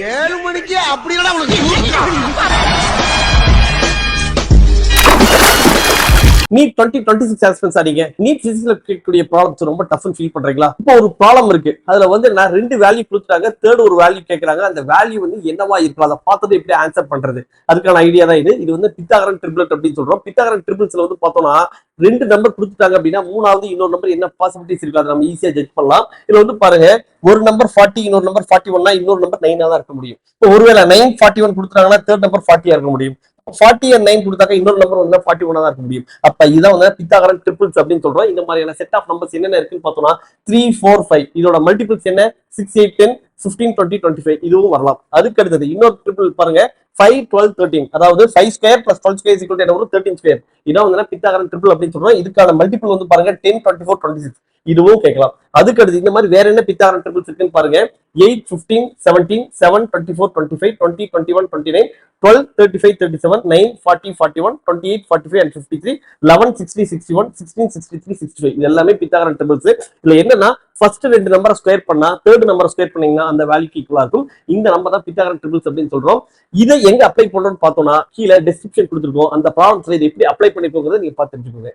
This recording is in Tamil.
7 மணிக்கு அப்படியே உனக்கு நீட் 2026 ஆஸ்பிரன்ஸ் ஆடிங்க. நீட் பிசிக்ஸ்ல கேட்கக்கூடிய ப்ராப்ளம்ஸ் ரொம்ப டஃப்னு ஃபீல் பண்றீங்களா? இப்போ ஒரு ப்ராப்ளம் இருக்கு. அதுல வந்து நான் 2 வேல்யூ கொடுத்துட்டாங்க, தேர்ட் ஒரு வேல்யூ கேட்கறாங்க. அந்த வேல்யூ வந்து என்னவா இருக்கும், அதை பார்த்தது எப்படி ஆன்சர் பண்றது, அதுக்கான ஐடியா தான் இது. இது வந்து பித்தாகரன் ட்ரிபிளட் அப்படின்னு சொல்றோம். பித்தாகரன் ட்ரிபிள்ஸ்ல வந்து பார்த்தோம்னா 2 நம்பர் கொடுத்துட்டாங்க அப்படின்னா மூணாவது இன்னொரு நம்பர் என்ன பாசிபிலிட்டிஸ் இருக்கு அதை நம்ம ஈஸியா ஜட்ஜ் பண்ணலாம். இதுல வந்து பாருங்க, ஒரு நம்பர் 40, இன்னொரு நம்பர் 41, இன்னொரு நம்பர் 9 தான் இருக்க முடியும். இப்போ ஒருவேளை 941 கொடுத்துட்டாங்கன்னா தேர்ட் நம்பர் 40 இருக்க முடியும். 40 and 9 கொடுத்தாக்க இன்னொரு நம்பர் வந்து 41 தான் இருக்க முடியும். அப்ப இதான் வந்து பித்தாகரன் ட்ரிபிள்ஸ் அப்படின்னு சொல்றோம். இந்த மாதிரியான செட் ஆஃப் நம்பர்ஸ் என்னென்ன இருக்குன்னு பார்த்தோம்னா 3, 4, 5. இதோட மல்டிபிள்ஸ் என்ன? 6, 8, 10, 15, 20, 25 இதுவும் வரலாம். அதுக்கு அடுத்தது இன்னொரு ட்ரிபிள் பாருங்க, 5, 12, 13. அதாவது 5 square plus 12 square equal to 13 square. இதான் வந்து பித்தாகரன் ட்ரிபிள் அப்படின்னு சொல்றோம். இதுக்கான மல்டிபிள் வந்து பாருங்க 10, 24, 26 இதுவும் கேட்கலாம். அதுக்கு அடுத்து இந்த மாதிரி வேற என்ன பித்தாகரன் ட்ரிபிள்ஸ் இருக்குன்னு பாருங்க, 8, 15, 17, 7, 24, 25, 20, 21, 29, 12, 35, 37, 9, 40, 41, 28, 45 and 53, 11, 60, 61, 16, 63, 65 இது எல்லாமே பித்தாகரன் ட்ரிபிள்ஸ். இதுல என்னன்னா ஃபர்ஸ்ட் 2 நம்பரை ஸ்கொயர் பண்ணா தேர்ட் நம்பரை ஸ்கொயர் பண்ணீங்கன்னா அந்த வேல்யூக்கு ஈக்குவலா இருக்கும். இந்த நம்பர் தான் பித்தாகரன் ட்ரிபிள்ஸ் அப்படின்னு சொல்றோம். இதை எங்க அப்ளை பண்றோம்னு பார்த்தோம்னா கீழே டிஸ்கிரிப்ஷன் கொடுத்துருக்கோம். அந்த ப்ராப்ளம்ஸ்ல இதை எப்படி அப்ளை பண்ணி போகிறத நீங்க பார்த்து தெரிஞ்சுக்கோங்க.